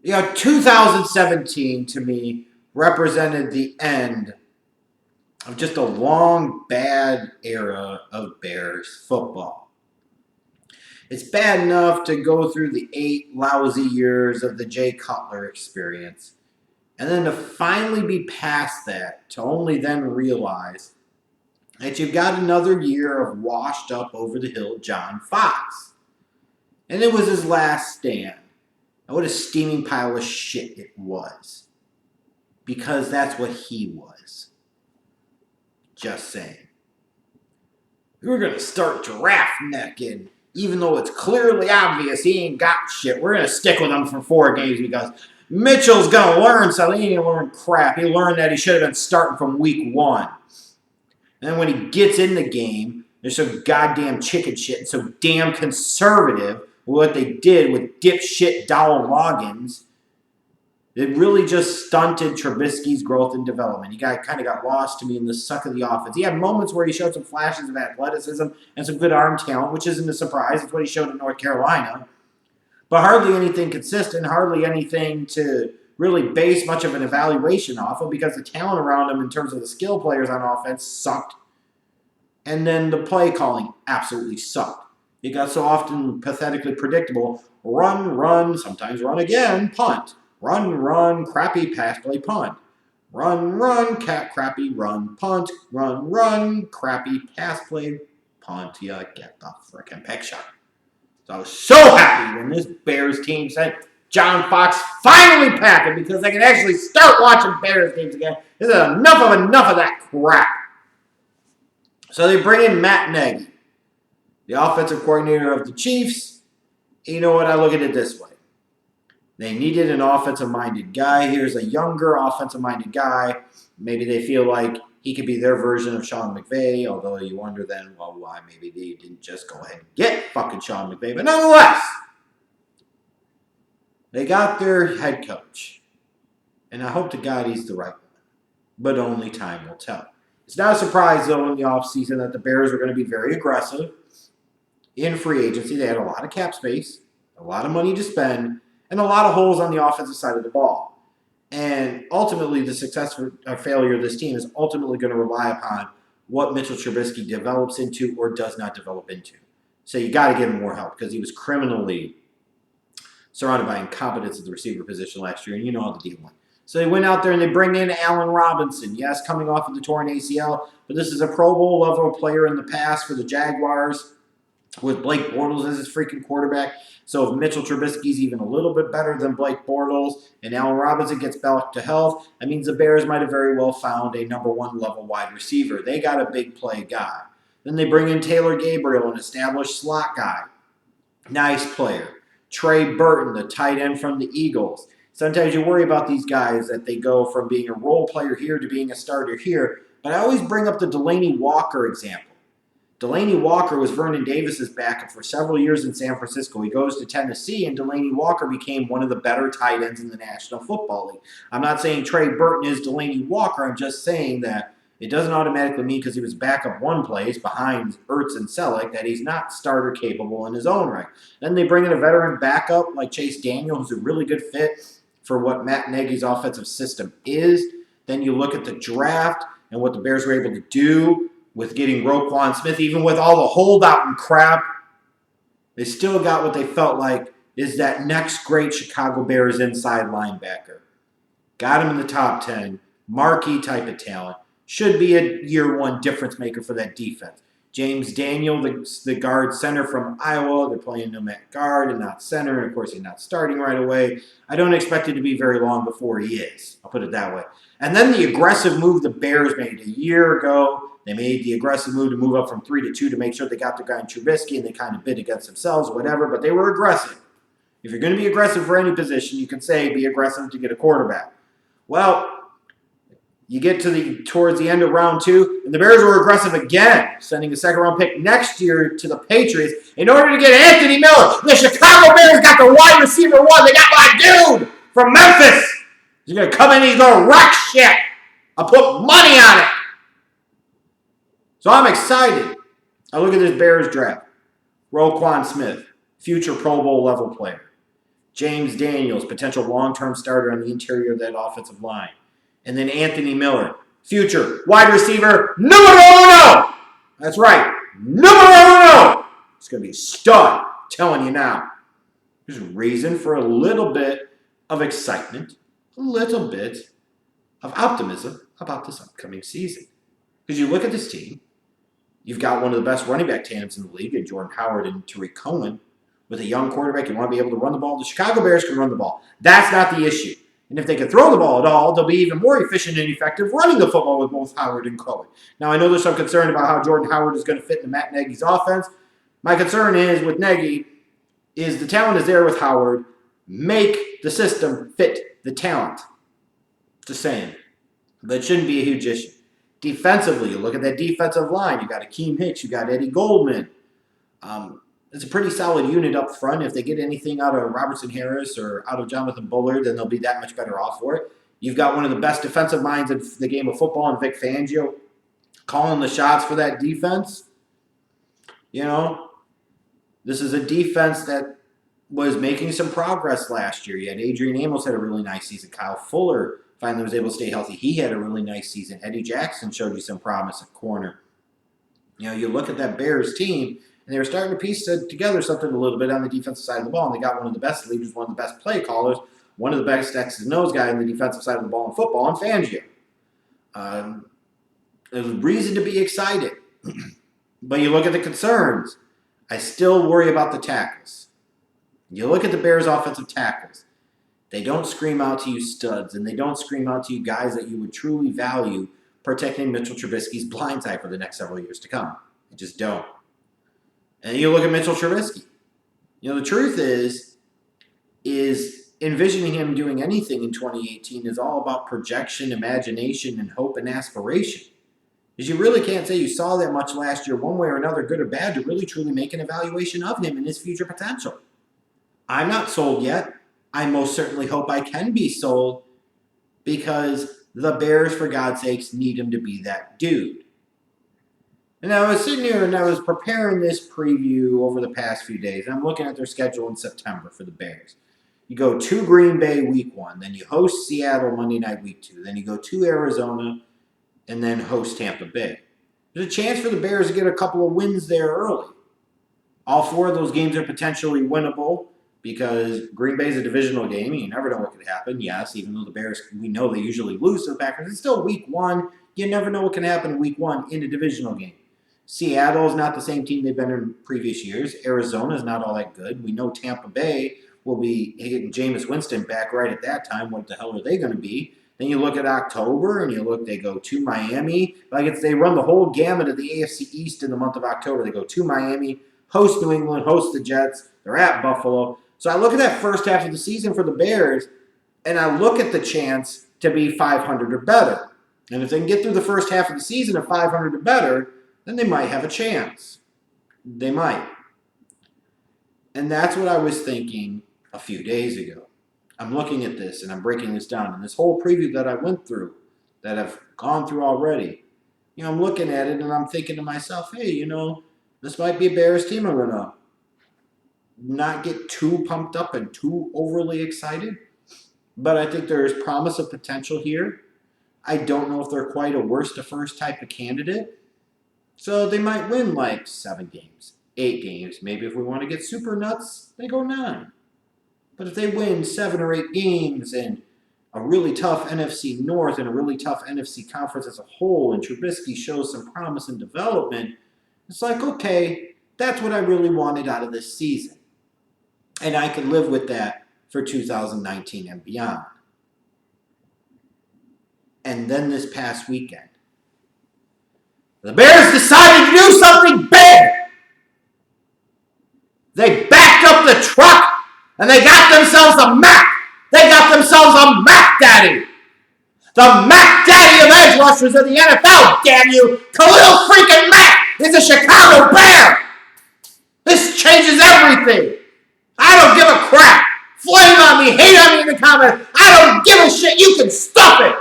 2017 to me represented the end of just a long, bad era of Bears football. It's bad enough to go through the 8 lousy years of the Jay Cutler experience, and then to finally be past that, to only then realize that you've got another year of washed up over the hill John Fox. And it was his last stand. And what a steaming pile of shit it was. Because that's what he was. Just saying. We're going to start giraffe necking, even though it's clearly obvious he ain't got shit. We're going to stick with him for 4 games because Mitchell's going to learn something. He ain't learn crap. He learned that he should have been starting from week 1. And then when he gets in the game, they're so goddamn chicken shit and so damn conservative with what they did with dipshit Dowell Loggins. It really just stunted Trubisky's growth and development. He kind of got lost to me in the suck of the offense. He had moments where he showed some flashes of athleticism and some good arm talent, which isn't a surprise. It's what he showed in North Carolina. But hardly anything consistent, hardly anything to really base much of an evaluation off of because the talent around him in terms of the skill players on offense sucked. And then the play calling absolutely sucked. It got so often pathetically predictable. Run, sometimes run again, punt. Run, crappy pass play, punt. Run, crappy run, punt. Run, crappy pass play, punt. You get the frickin' picture. So I was so happy when this Bears team said John Fox finally packed because I can actually start watching Bears games again. This is enough of that crap. So they bring in Matt Nagy, the offensive coordinator of the Chiefs. You know what? I look at it this way. They needed an offensive-minded guy. Here's a younger offensive-minded guy. Maybe they feel like he could be their version of Sean McVay, although you wonder then, well, why maybe they didn't just go ahead and get fucking Sean McVay. But nonetheless, they got their head coach. And I hope to God he's the right one. But only time will tell. It's not a surprise, though, in the offseason that the Bears were going to be very aggressive in free agency. They had a lot of cap space, a lot of money to spend, and a lot of holes on the offensive side of the ball. And ultimately, the success or failure of this team is ultimately going to rely upon what Mitchell Trubisky develops into or does not develop into. So you got to give him more help because he was criminally surrounded by incompetence at the receiver position last year, and you know how the deal went. So they went out there and they bring in Allen Robinson. Yes, coming off of the torn ACL, but this is a Pro Bowl level player in the past for the Jaguars with Blake Bortles as his freaking quarterback. So if Mitchell Trubisky's even a little bit better than Blake Bortles and Allen Robinson gets back to health, that means the Bears might have very well found a number 1 level wide receiver. They got a big play guy. Then they bring in Taylor Gabriel, an established slot guy. Nice player. Trey Burton, the tight end from the Eagles. Sometimes you worry about these guys that they go from being a role player here to being a starter here. But I always bring up the Delanie Walker example. Delanie Walker was Vernon Davis's backup for several years in San Francisco. He goes to Tennessee, and Delanie Walker became one of the better tight ends in the National Football League. I'm not saying Trey Burton is Delanie Walker. I'm just saying that it doesn't automatically mean because he was backup one place behind Ertz and Selleck that he's not starter capable in his own right. Then they bring in a veteran backup like Chase Daniel, who's a really good fit for what Matt Nagy's offensive system is. Then you look at the draft and what the Bears were able to do with getting Roquan Smith, even with all the holdout and crap. They still got what they felt like is that next great Chicago Bears inside linebacker. Got him in the top 10, marquee type of talent. Should be a year 1 difference maker for that defense. James Daniel, the guard center from Iowa. They're playing him at guard and not center. And, of course, he's not starting right away. I don't expect it to be very long before he is. I'll put it that way. And then the aggressive move the Bears made a year ago. They made the aggressive move to move up from 3 to 2 to make sure they got the guy in Trubisky, and they kind of bid against themselves or whatever, but they were aggressive. If you're going to be aggressive for any position, you can say be aggressive to get a quarterback. Well, you get towards the end of round 2, and the Bears were aggressive again, sending a second-round pick next year to the Patriots in order to get Anthony Miller. The Chicago Bears got the wide receiver 1. They got my dude from Memphis. He's going to come in, he's going to wreck shit. I'll put money on it. So I'm excited. I look at this Bears draft. Roquan Smith, future Pro Bowl level player. James Daniels, potential long-term starter on the interior of that offensive line. And then Anthony Miller, future wide receiver numero uno. That's right, numero uno. It's going to be a stud, I'm telling you now. There's reason for a little bit of excitement, a little bit of optimism about this upcoming season. Because you look at this team, you've got one of the best running back tandems in the league in Jordan Howard and Tariq Cohen. With a young quarterback, you want to be able to run the ball. The Chicago Bears can run the ball. That's not the issue. And if they can throw the ball at all, they'll be even more efficient and effective running the football with both Howard and Cohen. Now, I know there's some concern about how Jordan Howard is going to fit into Matt Nagy's offense. My concern is with Nagy is the talent is there with Howard. Make the system fit the talent. Just saying. That shouldn't be a huge issue. Defensively, you look at that defensive line. You got Akeem Hicks. You got Eddie Goldman. It's a pretty solid unit up front. If they get anything out of Robertson Harris or out of Jonathan Bullard, then they'll be that much better off for it. You've got one of the best defensive minds in the game of football in Vic Fangio calling the shots for that defense. You know, this is a defense that was making some progress last year. You had Adrian Amos had a really nice season. Kyle Fuller finally was able to stay healthy. He had a really nice season. Eddie Jackson showed you some promise at corner. You know, you look at that Bears team, and they were starting to piece together something a little bit on the defensive side of the ball. And they got one of the best leaders, one of the best play callers, one of the best X's and O's guy on the defensive side of the ball in football, in Fangio. There's reason to be excited. But you look at the concerns. I still worry about the tackles. You look at the Bears' offensive tackles. They don't scream out to you studs, and they don't scream out to you guys that you would truly value protecting Mitchell Trubisky's blind side for the next several years to come. They just don't. And you look at Mitchell Trubisky. You know, the truth is envisioning him doing anything in 2018 is all about projection, imagination, and hope and aspiration. Because you really can't say you saw that much last year one way or another, good or bad, to really truly make an evaluation of him and his future potential. I'm not sold yet. I most certainly hope I can be sold because the Bears, for God's sakes, need him to be that dude. And I was sitting here and I was preparing this preview over the past few days. I'm looking at their schedule in September for the Bears. You go to Green Bay week 1, then you host Seattle Monday night week 2, then you go to Arizona, and then host Tampa Bay. There's a chance for the Bears to get a couple of wins there early. All 4 of those games are potentially winnable because Green Bay is a divisional game. You never know what could happen. Yes, even though the Bears, we know they usually lose to the Packers, it's still week 1. You never know what can happen in week 1 in a divisional game. Seattle is not the same team they've been in previous years. Arizona is not all that good. We know Tampa Bay will be getting Jameis Winston back right at that time. What the hell are they going to be? Then you look at October, and you look, they go to Miami. They run the whole gamut of the AFC East in the month of October. They go to Miami, host New England, host the Jets. They're at Buffalo. So I look at that first half of the season for the Bears, and I look at the chance to be 500 or better. And if they can get through the first half of the season at 500 or better, then they might have a chance. They might. And that's what I was thinking a few days ago. I'm looking at this and I'm breaking this down. And this whole preview that I went through, that I've gone through already, I'm looking at it and I'm thinking to myself, hey, this might be a Bears team. I'm going to not get too pumped up and too overly excited. But I think there is promise of potential here. I don't know if they're quite a worst to first type of candidate. So they might win 7 games, 8 games. Maybe if we want to get super nuts, they go 9. But if they win 7 or 8 games and a really tough NFC North and a really tough NFC conference as a whole, and Trubisky shows some promise and development, it's okay, that's what I really wanted out of this season. And I can live with that for 2019 and beyond. And then this past weekend, the Bears decided to do something big. They backed up the truck and they got themselves a Mack. They got themselves a Mack Daddy. The Mack Daddy of edge rushers of the NFL, damn you. Khalil freaking Mack is a Chicago Bear. This changes everything. I don't give a crap. Flame on me, hate on me in the comments. I don't give a shit. You can stop it.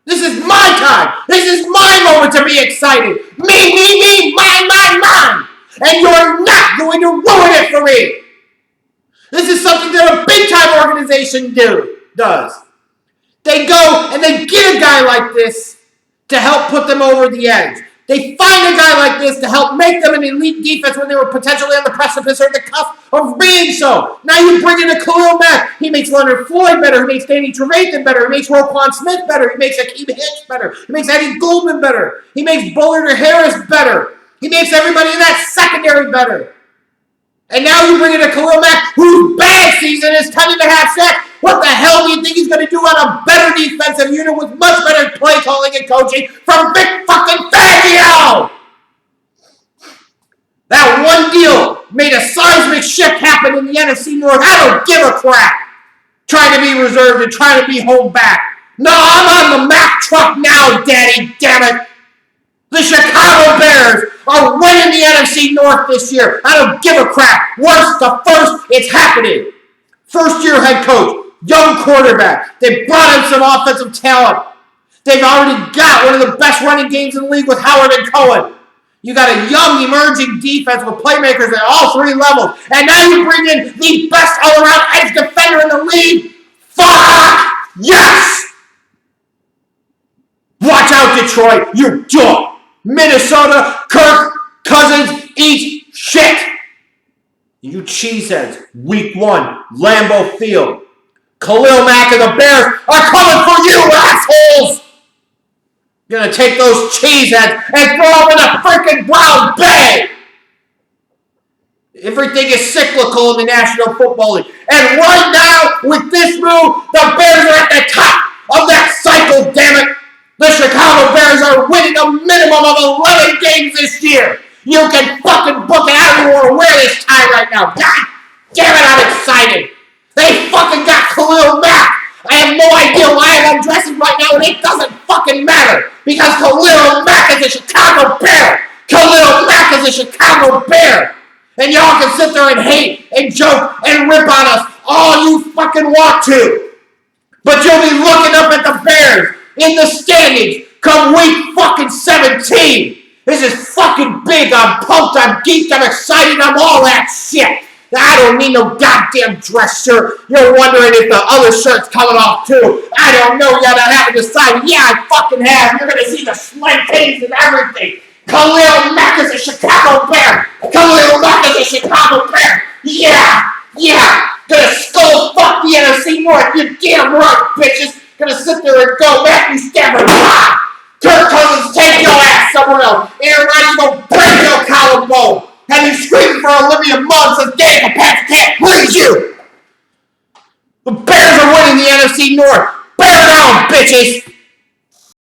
This is my time. This is my moment to be excited. Me, mine. And you're not going to ruin it for me. This is something that a big-time organization does. They go and they get a guy like this to help put them over the edge. They find a guy like this to help make them an elite defense when they were potentially on the precipice or the cusp of being so. Now you bring in a Khalil Mack. He makes Leonard Floyd better. He makes Danny Trevathan better. He makes Roquan Smith better. He makes Akeem Hicks better. He makes Eddie Goldman better. He makes Bullard or Harris better. He makes everybody in that secondary better. And now you bring in a Khalil Mack whose bad season is 10.5 sacks. What the hell do you think he's going to do on a better defensive unit with much better play calling and coaching from Vic fucking Fangio? That one deal made a seismic shift happen in the NFC North. I don't give a crap. Trying to be reserved and trying to be home back. No, I'm on the Mack truck now, daddy, damn it. The Chicago Bears are winning the NFC North this year. I don't give a crap. Worst to first, it's happening. First-year head coach, young quarterback. They brought in some offensive talent. They've already got one of the best running games in the league with Howard and Cohen. You got a young, emerging defense with playmakers at all three levels. And now you bring in the best all-around edge defender in the league. Fuck! Yes! Watch out, Detroit. You're done. Minnesota, Kirk Cousins eats shit. You cheeseheads, week 1, Lambeau Field. Khalil Mack and the Bears are coming for you, assholes. You're going to take those cheeseheads and throw them in the freaking Brown Bay. Everything is cyclical in the National Football League. And right now, with this move, the Bears are at the top of that cycle, damn it. The Chicago Bears are winning a minimum of 11 games this year. You can fucking book it. I don't even want to wear this tie right now. God damn it, I'm excited. They fucking got Khalil Mack. I have no idea why I'm dressing right now, and it doesn't fucking matter. Because Khalil Mack is a Chicago Bear. Khalil Mack is a Chicago Bear. And y'all can sit there and hate and joke and rip on us all you fucking want to. But you'll be looking up at the Bears in the standings come week fucking 17. This is fucking big. I'm pumped. I'm geeked. I'm excited. I'm all that shit. I don't need no goddamn dress shirt. You're wondering if the other shirt's coming off too. I don't know yet. I haven't decided. Yeah, I fucking have. You're going to see the slim titties and everything. Khalil Mack is a Chicago Bear. Khalil Mack is a Chicago Bear. Yeah. Gonna skull fuck the NFC North. You're damn right, bitches. Gonna sit there and go, Matthew Stafford, Kirk Cousins, take your ass somewhere else. Aaron Rodgers gonna break your collarbone. Have you screaming for Olivia Munn since Daniel Pats can't please you. The Bears are winning the NFC North. Bear down, bitches.